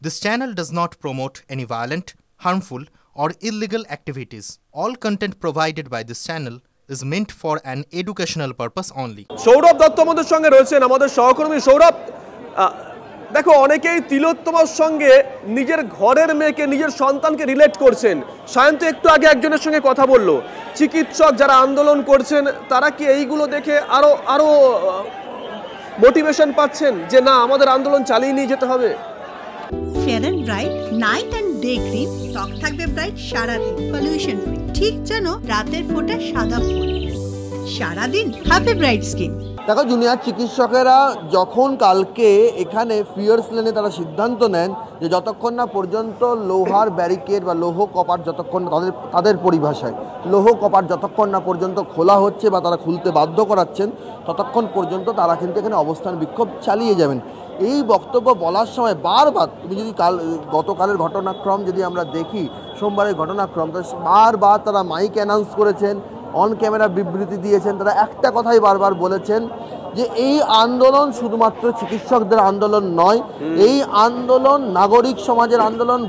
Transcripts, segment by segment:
This channel does not promote any violent, harmful, or illegal activities. All content provided by this channel is meant for an educational purpose only. Sourav Dutta আমাদের সঙ্গে রয়েছেন, আমাদের সহকর্মী। সৌরভ, দেখো অনেকেই তিলোত্তমার সঙ্গে নিজের ঘরের মেয়েকে, নিজের সন্তানকে রিলেট করছেন। সায়ন্ত একটু আগে একজনের সঙ্গে কথা বললো, চিকিৎসক যারা আন্দোলন করছেন তারা কি এইগুলো দেখে আরো মোটিভেশন পাচ্ছেন যে না, আমাদের আন্দোলন চালিয়ে নিয়ে যেতে হবে? Fair and bright night and day cream, ত্বক থাকবে ব্রাইট সারাদিন, পলিউশন ফ্রি, ঠিক যেন রাতের ফোঁটা সাদা ফুল। সারাদিন হ্যাপি ব্রাইট স্কিন। দেখো, জুনিয়র চিকিৎসকেরা যখন কালকে এখানে ফিয়ার্স লেনে তারা সিদ্ধান্ত নেন যে যতক্ষণ না পর্যন্ত লোহার ব্যারিকেড বা লৌহ কপাট যতক্ষণ তাদের পরিভাষায় লৌহ কপাট যতক্ষণ না পর্যন্ত খোলা হচ্ছে বা তারা খুলতে বাধ্য করাচ্ছেন, ততক্ষণ পর্যন্ত তারা কিন্তু এখানে অবস্থান বিক্ষোভ চালিয়ে যাবেন। এই বক্তব্য বলার সময় বারবার, তুমি যদি গতকালের ঘটনাক্রম যদি আমরা দেখি, সোমবারের ঘটনাক্রম, বারবার তারা মাইক অ্যানাউন্স করেছেন, অন ক্যামেরা বিবৃতি দিয়েছেন। তারা একটা কথাই বারবার বলেছেন যে এই আন্দোলন শুধুমাত্র চিকিৎসকদের আন্দোলন নয়, এই আন্দোলন নাগরিক সমাজের আন্দোলন,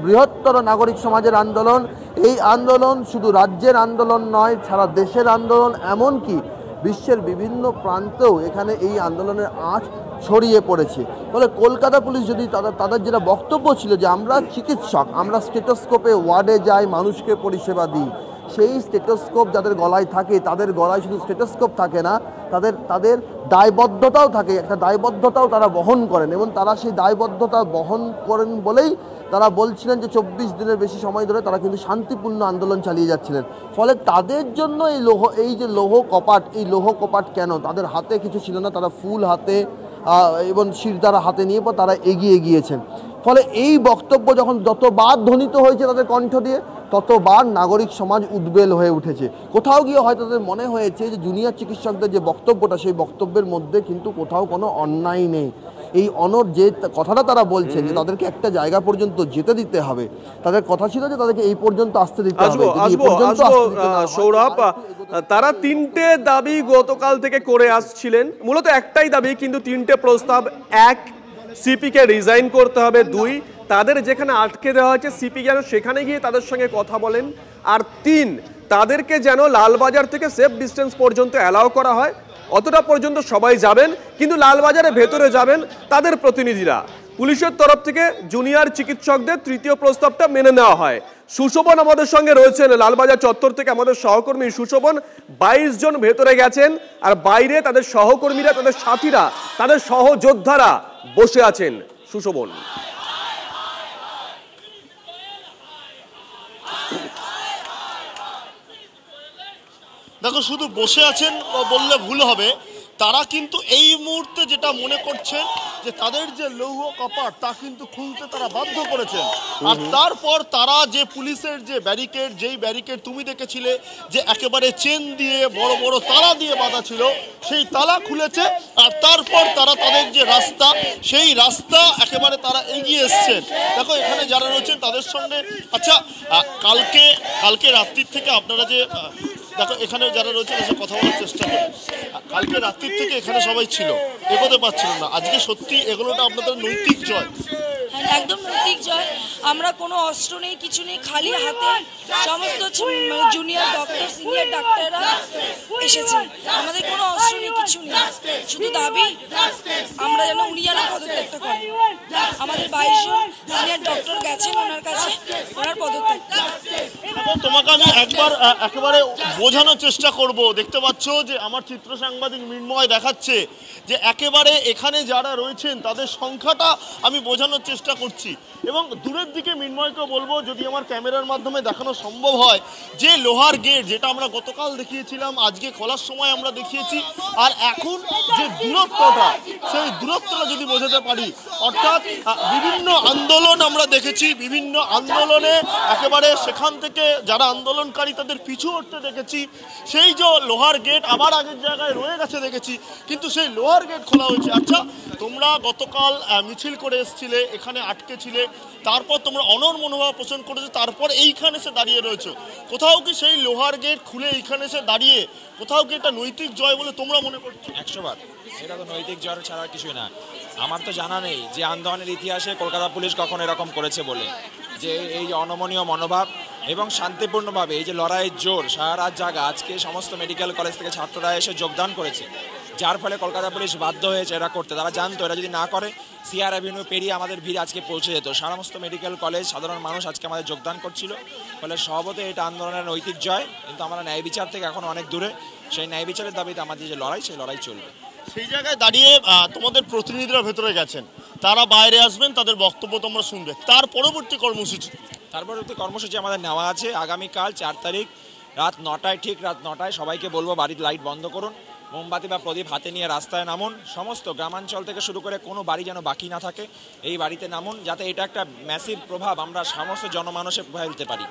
বৃহত্তর নাগরিক সমাজের আন্দোলন। এই আন্দোলন শুধু রাজ্যের আন্দোলন নয়, সারা দেশের আন্দোলন, এমনকি বিশ্বের বিভিন্ন প্রান্তেও এখানে এই আন্দোলনের আঁচ ছড়িয়ে পড়েছে। ফলে কলকাতা পুলিশ যদি তাদের যেটা বক্তব্য ছিল যে আমরা চিকিৎসক, আমরা স্টেথোস্কোপে ওয়ার্ডে যাই, মানুষকে পরিষেবা দিই, সেই স্টেথোস্কোপ যাদের গলায় থাকে, তাদের গলায় শুধু স্টেথোস্কোপ থাকে না, তাদের দায়বদ্ধতাও থাকে, একটা দায়বদ্ধতাও তারা বহন করেন, এবং তারা সেই দায়বদ্ধতা বহন করেন বলেই তারা বলছিলেন যে 24 দিনের বেশি সময় ধরে তারা কিন্তু শান্তিপূর্ণ আন্দোলন চালিয়ে যাচ্ছিলেন। ফলে তাদের জন্য এই যে লৌহ কপাট, এই লৌহ কপাট কেন? তাদের হাতে কিছু ছিল না, তারা ফুল হাতে এবং শিরদাঁড়া হাতে নিয়ে তারা এগিয়ে গিয়েছেন। ফলে এই বক্তব্য যখন যতবার ধ্বনিত হয়েছে তাদের কণ্ঠ দিয়ে, ততবার নাগরিক সমাজ উদ্বেল হয়ে উঠেছে। কোথাও গিয়ে হয়তো তাদের মনে হয়েছে যে জুনিয়র চিকিৎসকদের যে বক্তব্যটা, সেই বক্তব্যের মধ্যে কিন্তু কোথাও কোনো অন্যায় নেই। এই যে কথাটা তারা বলছেন যে তাদেরকে একটা জায়গা পর্যন্ত যেতে দিতে হবে, তাদের কথা ছিল যে তাদেরকে এই পর্যন্ত আসতে দিতে হবে। সৌরভ, তারা তিনটে দাবি গতকাল থেকে করে আসছিলেন, মূলত একটাই দাবি, কিন্তু তিনটে প্রস্তাব। এক, সিপিকে রিজাইন করতে হবে। দুই, তাদের যেখানে আটকে দেওয়া হয়েছে সিপি যেন সেখানে গিয়ে তাদের সঙ্গে কথা বলেন। আর তিন, তাদেরকে যেন লালবাজার থেকে সেফ ডিস্টেন্স পর্যন্ত অ্যালাউ করা হয়, অতটা পর্যন্ত সবাই যাবেন, কিন্তু লালবাজারের ভেতরে যাবেন তাদের প্রতিনিধিরা। পুলিশের তরফ থেকে জুনিয়র চিকিৎসকদের তৃতীয় প্রস্তাবটা মেনে নেওয়া হয়। সুশোভন আমাদের সঙ্গে রয়েছেন লালবাজার চত্বর থেকে, আমাদের সহকর্মী সুশোভন। 22 জন ভেতরে গেছেন, আর বাইরে তাদের সহকর্মীরা, তাদের সাথীরা, তাদের সহযোদ্ধারা বসে আছেন। সুশোভন, দেখো, শুধু বসে আছেন বললে ভুল হবে, তারা কিন্তু এই মুহূর্তে যেটা মনে করছেন যে তাদের যে লৌহ কপাট তা কিন্তু খুলতে তারা বাধ্য করেছেন। আর তারপর তারা যে পুলিশের যে ব্যারিকেড, যেই ব্যারিকেড তুমি দেখেছিলে যে একেবারে চেন দিয়ে বড় বড় তালা দিয়ে বাঁধা ছিল, সেই তালা খুলেছে। আর তারপর তারা তাদের যে রাস্তা, সেই রাস্তা একেবারে তারা এগিয়ে এসছেন। দেখো, এখানে যারা রয়েছেন তাদের সঙ্গে, আচ্ছা, কালকে রাত্রির থেকে আপনারা যে, দেখো এখানে যারা রয়েছে তাদের কথা বলার চেষ্টা করি, কালকে রাত্রির থেকে এখানে সবাই ছিল, এগোতে পারছিল না। আজকে সত্যি এগুলোটা আপনাদের নৈতিক জয়। একদম নৈতিক জয়। আমরা কোনো অস্ত্র নেই, কিছু নেই, খালি হাতে সমস্ত জুনিয়র ডক্টর, সিনিয়র ডাক্তাররা এসেছে। আমাদের কোনো অস্ত্র নেই, কিছু নেই, শুধু দাবি আমরা যেন উনি যেন পদত্যাগটা করেন। আমাদের 22 জন সিনিয়র ডক্টর গেছেন ওনার কাছে, ওনার পদত্যাগ। তোমাকে আমি একেবারে বোঝানোর চেষ্টা করব। দেখতে পাচ্ছ যে আমার চিত্র সাংবাদিক মৃন্ময় দেখাচ্ছে যে একেবারে এখানে যারা রয়েছেন তাদের সংখ্যাটা আমি বোঝানোর চেষ্টা করছি, এবং দূরের দিকে মৃন্ময়কে বলবো যদি আমার ক্যামেরার মাধ্যমে দেখানো সম্ভব হয় যে লোহার গেট, যেটা আমরা গতকাল দেখিয়েছিলাম, আজকে খোলার সময় আমরা দেখিয়েছি, আর এখন যে দূরত্বটা, সেই দূরত্বটা যদি বোঝাতে পারি, অর্থাৎ বিভিন্ন আন্দোলন আমরা দেখেছি, বিভিন্ন আন্দোলনে একেবারে সেখান থেকে যারা আন্দোলনকারী তাদের পিছু হটতে দেখেছি। সেই যে লোহার গেট আবার আগের জায়গায় রয়ে গেছে দেখেছি, কিন্তু সেই লোহার গেট খোলা হয়েছে। আচ্ছা, তোমরা গতকাল মিছিল করে এসেছিলে, এখানে আটকে ছিলে, তারপর তোমরা অনর মনোভাব পোষণ করেছো, তারপর এইখানে এসে দাঁড়িয়ে রয়েছো। কোথাও কি সেই লোহার গেট খুলে এইখানে এসে দাঁড়িয়ে কোথাও কি এটা নৈতিক জয় বলে তোমরা মনে করছো? 100 বার। এটা তো নৈতিক জয় ছাড়া কিছুই না। আমার তো জানা নেই যে আন্দোলনের ইতিহাসে কলকাতা পুলিশ কখন এরকম করেছে বলে, যে এই অনমনীয় মনোভাব এবং শান্তিপূর্ণভাবে এই যে লড়াইয়ের জোর সারা রাত জাগা, আজকে সমস্ত মেডিকেল কলেজ থেকে ছাত্ররা এসে যোগদান করেছে, যার ফলে কলকাতা পুলিশ বাধ্য হয়েছে এরা করতে। তারা জানতো এরা যদি না করে সিআর অ্যাভিনিউ পেরিয়ে আমাদের ভিড় আজকে পৌঁছে যেত। সমস্ত মেডিকেল কলেজ, সাধারণ মানুষ আজকে আমাদের যোগদান করছিল, ফলে স্বভাবতই এটা আন্দোলনের নৈতিক জয়। কিন্তু আমরা ন্যায় বিচার থেকে এখন অনেক দূরে, সেই ন্যায় বিচারের দাবিতে আমাদের যে লড়াই, সেই লড়াই চলবে। সেই জায়গায় দাঁড়িয়ে তোমাদের প্রতিনিধিরা ভেতরে গেছেন, তারা বাইরে আসবেন, তাদের বক্তব্য তোমরা শুনবে। তার পরবর্তী কর্মসূচি আমাদের নেওয়া আছে আগামীকাল 4 তারিখ রাত 9টায়, ঠিক রাত 9টায় সবাইকে বলবো বাড়ির লাইট বন্ধ করুন, মোমবাতি বা প্রদীপ হাতে নিয়ে রাস্তায় নামুন। সমস্ত গ্রামাঞ্চল থেকে শুরু করে কোনো বাড়ি যেন বাকি না থাকে, এই বাড়িতে নামুন, যাতে এটা একটা ম্যাসিভ প্রভাব আমরা সমস্ত জনমানসে ফেলতে পারি।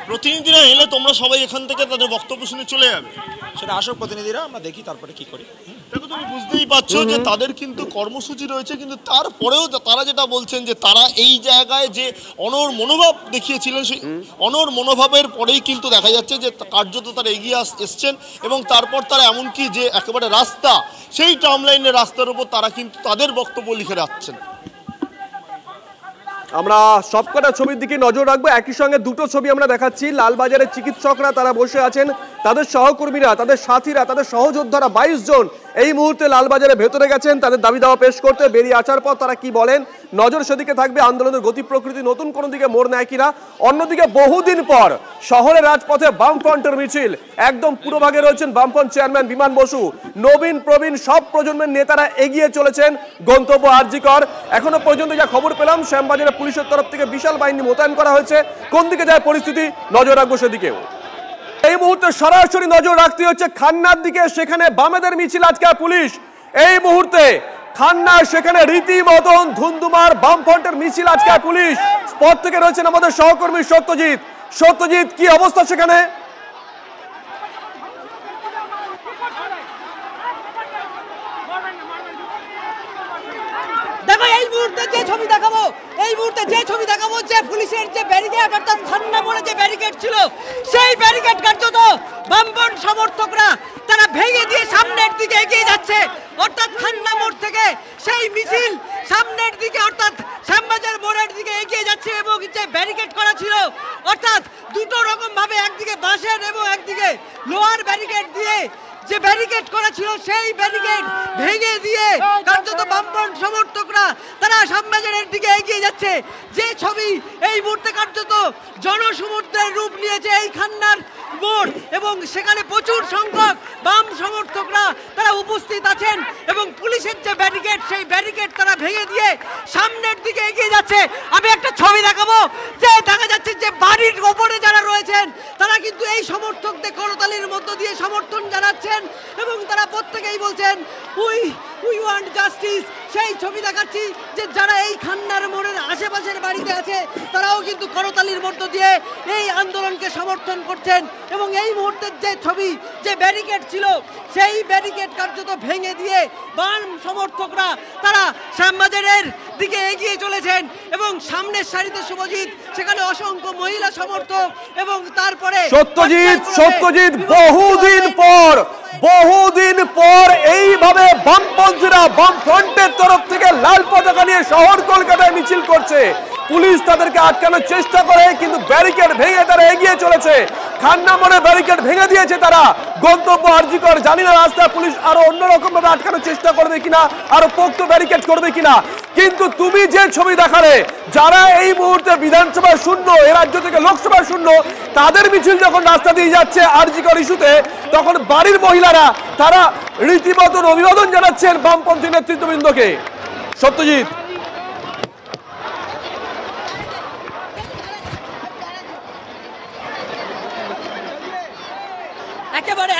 প্রতিনিধিরা এলে তোমরা সবাই এখান থেকে তাদের বক্তব্য শুনে চলে যাবে, সেটা আসল প্রতিনিধিরা, আমরা দেখি তারপরে কি করি। দেখো তুমি বুঝতেই পারছো যে তাদের কিন্তু কর্মসূচি রয়েছে, কিন্তু তারপরেও তারা যেটা বলছেন যে তারা এই জায়গায় যে অনড় মনোভাব দেখিয়েছিলেন, সেই অনড় মনোভাবের পরেই কিন্তু দেখা যাচ্ছে যে কার্যত তারা এগিয়ে এসছেন, এবং তারপর তারা এমনকি যে একেবারে রাস্তা, সেই টার্ম লাইনের রাস্তার উপর তারা কিন্তু তাদের বক্তব্য লিখে রাখছেন। আমরা সবকটা ছবির দিকে নজর রাখবো। একই সঙ্গে দুটো ছবি আমরা দেখাচ্ছি। লালবাজারের চিকিৎসকরা তারা বসে আছেন, তাদের সহকর্মীরা, তাদের সাথীরা, তাদের সহযোদ্ধারা 22 জন এই মুহূর্তে লালবাজারে ভেতরে গেছেন তাদের দাবি দাওয়া পেশ করতে। বেরিয়ে আসার পর তারা কি বলেন, নজর সেদিকে থাকবে। আন্দোলনের গতি প্রকৃতি নতুন কোনো দিকে মোড় নেয় কিনা। অন্যদিকে বহুদিন পর শহরের রাজপথে বামফ্রন্টের মিছিল, একদম পুরোভাগে রয়েছেন বামফ্রন্ট চেয়ারম্যান বিমান বসু। নবীন প্রবীণ সব প্রজন্মের নেতারা এগিয়ে চলেছেন গন্তব্য আরজিকর। এখনো পর্যন্ত যা খবর পেলাম, শ্যামবাজারে পুলিশের তরফ থেকে বিশাল বাহিনী মোতায়েন করা হয়েছে। কোন দিকে যায় পরিস্থিতি, নজর রাখবো সেদিকেও। এই মুহূর্তে সরাসরি নজর রাখতে হচ্ছে খান্নার দিকে, সেখানে বামেদের মিছিল আজকে পুলিশ। এই মুহূর্তে খান্না, সেখানে রীতিমতন ধুন্ধুমার বামফ্রন্টের মিছিল আজকে পুলিশ। স্পট থেকে রয়েছেন আমাদের সহকর্মী সত্যজিৎ। সত্যজিৎ, কি অবস্থা সেখানে? দেখো এই মুহূর্তে যে ছবি দেখাবো, যে পুলিশের যে ব্যারিকেড, অর্থাৎ খান্না মোড়ে যে ব্যারিকেড ছিল, সেই ব্যারিকেড কার্যত বামপন্থী সমর্থকরা তারা ভেঙে দিয়ে সামনের দিকে এগিয়ে যাচ্ছে। অর্থাৎ খান্না মোড় থেকে সেই মিছিল সামনের দিকে, অর্থাৎ শ্যামবাজার মোড়ের দিকে এগিয়ে যাচ্ছে। এবং যে ব্যারিকেড করা ছিল, অর্থাৎ দুটো রকম ভাবে, একদিকে বাঁশের এবং একদিকে লোহার ব্যারিকেড দিয়ে যে ব্যারিকেড করা ছিল, সেই ব্যারিকেড ভেঙে দিয়ে কার্যত বামপন্থী সমর্থকরা তারা শ্যামবাজারের দিকে এগিয়ে যাচ্ছে। যে ছবি এই মুহূর্তে কার্যত জনসমুদ্রের রূপ নিয়েছে এই খান্নার মোড়, এবং সেখানে প্রচুর সংখ্যক বাম সমর্থকরা তারা উপস্থিত আছেন, এবং পুলিশের যে ব্যারিকেড, সেই ব্যারিকেড তারা ভেঙে দিয়ে সামনের দিকে এগিয়ে যাচ্ছে। আমি একটা ছবি দেখাবো, যে দেখা যাচ্ছে যে বাড়ির ওপরে যারা রয়েছেন তারা কিন্তু এই সমর্থকদের করতালির মধ্য দিয়ে সমর্থন জানাচ্ছেন, এবং তারা প্রত্যেকেই বলছেন উই ওয়ান্ট জাস্টিস। সেই ছবি দেখাচ্ছি যে যারা এই খান্নার মোড়ের আশেপাশের বাড়িতে আছে, তারাও কিন্তু করতালির মধ্য দিয়ে এই আন্দোলনকে সমর্থন করছেন। এবং এই মুহূর্তের যে ছবি, যে ব্যারিকেড ছিল, সেই ব্যারিকেড কার্যত ভেঙে দিয়ে বাম সমর্থকরা তারা শ্যামবাজারের দিকে এগিয়ে চলেছেন। এবং সামনের সারিতে শুভজিৎ, সেখানে অসংখ্য মহিলা সমর্থক, এবং তারপরে সত্যজিৎ বহুদিন পর এইভাবে বামপন্থীরা বামফ্রন্টের তরফ থেকে লাল পতাকা নিয়ে শহর কলকাতায় মিছিল করছে। পুলিশ তাদেরকে আটকানোর চেষ্টা করে, কিন্তু ব্যারিকেড ভেঙে তারা এগিয়ে চলেছে। খান্না মোড়ে ব্যারিকেড ভেঙে দিয়েছে তারা, গন্তব্য আরজিকর। জানি না রাস্তা পুলিশ আরো অন্যরকম ভাবে আটকানোর চেষ্টা করবে কিনা, আরো পোক্ত ব্যারিকেড করবে কিনা। কিন্তু তুমি যে ছবি দেখালে, যারা এই মুহূর্তে বিধানসভা শূন্য, এ রাজ্য থেকে লোকসভা শূন্য, তাদের মিছিল যখন রাস্তা দিয়ে যাচ্ছে আরজিকর ইস্যুতে, তখন বাড়ির মহিলারা তারা রীতিমতন অভিবাদন জানাচ্ছেন বামপন্থী নেতৃত্ববৃন্দকে। সত্যজিৎ,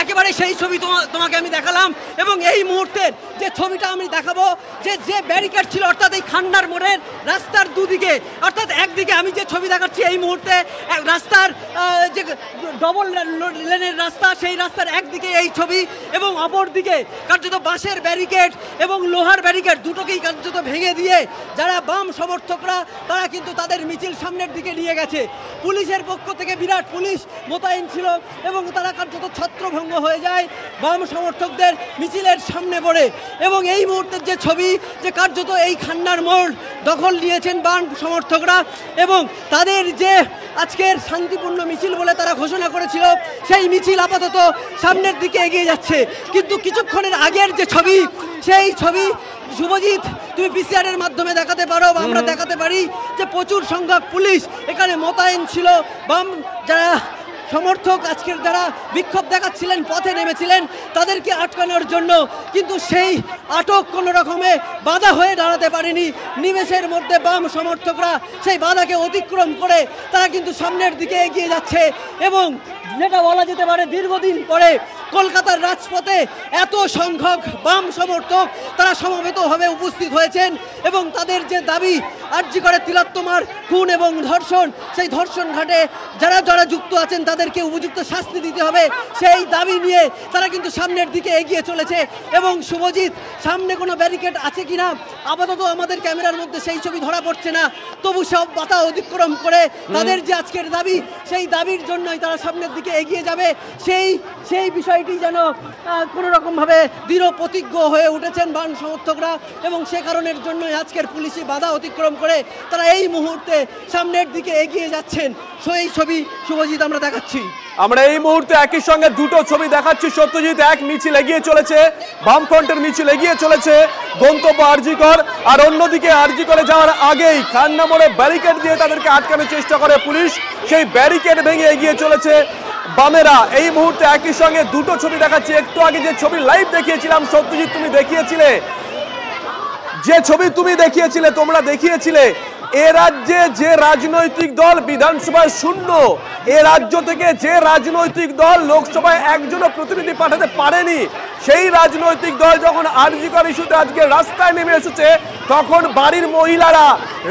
একেবারে সেই ছবি তোমাকে আমি দেখালাম। এবং এই মুহূর্তের যে ছবিটা আমি দেখাবো, যে ব্যারিকেড ছিল, অর্থাৎ এই খান্নার মোড়ের রাস্তার দুদিকে, অর্থাৎ একদিকে আমি যে ছবি দেখাচ্ছি এই মুহূর্তে রাস্তার যে ডবল লেনের রাস্তা, সেই রাস্তার একদিকে এই ছবি, এবং অপরদিকে কার্যত বাঁশের ব্যারিকেড এবং লোহার ব্যারিকেড দুটোকেই কার্যত ভেঙে দিয়ে যারা বাম সমর্থকরা তারা কিন্তু তাদের মিছিল সামনের দিকে নিয়ে গেছে। পুলিশের পক্ষ থেকে বিরাট পুলিশ মোতায়েন ছিল এবং তারা কার্যত ছত্রভঙ্গ হয়ে যায় বাম সমর্থকদের মিছিলের সামনে পড়ে। এবং এই মুহূর্তের যে ছবি, যে কার্যত এই খান্নার মোড় দখল নিয়েছেন বাম সমর্থকরা এবং তাদের যে আজকের শান্তিপূর্ণ মিছিল বলে তারা ঘোষণা করেছিল, সেই মিছিল আপাতত সামনের দিকে এগিয়ে যাচ্ছে। কিন্তু কিছুক্ষণের আগের যে ছবি, সেই ছবি শুভজিৎ তুমি পিসিআরের মাধ্যমে দেখাতে পারো বা আমরা দেখাতে পারি যে প্রচুর সংখ্যক পুলিশ এখানে মোতায়েন ছিল বাম যারা সমর্থক আজকের যারা বিক্ষোভ দেখাচ্ছিলেন, পথে নেমেছিলেন, তাদেরকে আটকানোর জন্য। কিন্তু সেই আটক কোনো রকমে বাধা হয়ে দাঁড়াতে পারেনি। নিমেষের মধ্যে বাম সমর্থকরা সেই বাধাকে অতিক্রম করে তারা কিন্তু সামনের দিকে এগিয়ে যাচ্ছে এবং যেটা বলা যেতে পারে দীর্ঘদিন পরে কলকাতার রাজপথে এত সংখ্যক বাম সমর্থক তারা সমবেতভাবে উপস্থিত হয়েছেন এবং তাদের যে দাবি আরজি করে তিলোত্তমার খুন এবং ধর্ষণ, সেই ধর্ষণ ঘাটে যারা যারা যুক্ত আছেন তাদেরকে উপযুক্ত শাস্তি দিতে হবে, সেই দাবি নিয়ে তারা কিন্তু সামনের দিকে এগিয়ে চলেছে। এবং শুভজিৎ, সামনে কোনো ব্যারিকেড আছে কিনা আপাতত আমাদের ক্যামেরার মধ্যে সেই ছবি ধরা পড়ছে না, তবু সব বাধা অতিক্রম করে তাদের যে আজকের দাবি, সেই দাবির জন্যই তারা সামনের দিকে এগিয়ে যাবে। সেই বিষয়টি যেন কোনো রকমভাবে দৃঢ় প্রতিজ্ঞ হয়ে উঠেছেন বাম সমর্থকরা এবং সে কারণের জন্যই আজকের পুলিশি বাধা অতিক্রম করে তারা এই মুহূর্তে সামনের দিকে এগিয়ে যাচ্ছেন। সেই ছবি শুভজিৎ আমরা দেখাচ্ছি। আমরা এই মুহূর্তে একই সঙ্গে দুটো ছবি দেখাচ্ছি সত্যজিৎ। এক মিছিল এগিয়ে চলেছে, বামফ্রন্টের মিছিল এগিয়ে চলেছে গন্তব্য আরজিকর, আর অন্যদিকে আরজিকরে যাওয়ার আগেই খান্না মোড়ে ব্যারিকেড দিয়ে তাদেরকে আটকানোর চেষ্টা করে পুলিশ, সেই ব্যারিকেড ভেঙে এগিয়ে চলেছে বামেরা। এই মুহূর্তে একই সঙ্গে দুটো ছবি দেখাচ্ছি। একটু আগে যে ছবি লাইভ দেখিয়েছিলাম সত্যজিৎ, তুমি দেখিয়েছিলে, যে ছবি তুমি দেখিয়েছিলে, তোমরা দেখিয়েছিলে এ রাজ্যে যে রাজনৈতিক দল বিধানসভায় শূন্য, এ রাজ্য থেকে যে রাজনৈতিক দল লোকসভায় একজনও প্রতিনিধি পাঠাতে পারেনি, সেই রাজনৈতিক দল যখন আরজিকর ইস্যুতে আজকে রাস্তায় নেমে এসেছে, তখন বাড়ির মহিলারা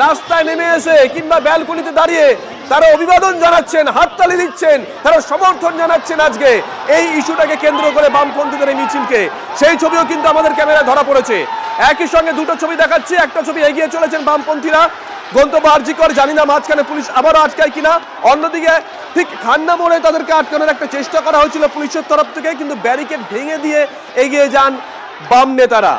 রাস্তায় নেমে এসে কিংবা ব্যালকনিতে দাঁড়িয়ে তারা অভিবাদন জানাচ্ছেন, হাততালি দিচ্ছেন, তারা সমর্থন জানাচ্ছেন আজকে এই ইস্যুটাকে কেন্দ্র করে বামপন্থীদের এই মিছিলকে। সেই ছবিও কিন্তু আমাদের ক্যামেরায় ধরা পড়েছে। একই সঙ্গে দুটো ছবি দেখাচ্ছি। একটা ছবি এগিয়ে চলেছেন বামপন্থীরা গন্তব্য আরজিকর, জানি না মাঝখানে পুলিশ আবারও আটকায় কিনা। অন্যদিকে ঠিক খান্না মোড়ে তাদেরকে আটকানোর একটা চেষ্টা করা হয়েছিল পুলিশের তরফ থেকে, কিন্তু ব্যারিকেড ভেঙে দিয়ে এগিয়ে যান বাম নেতারা।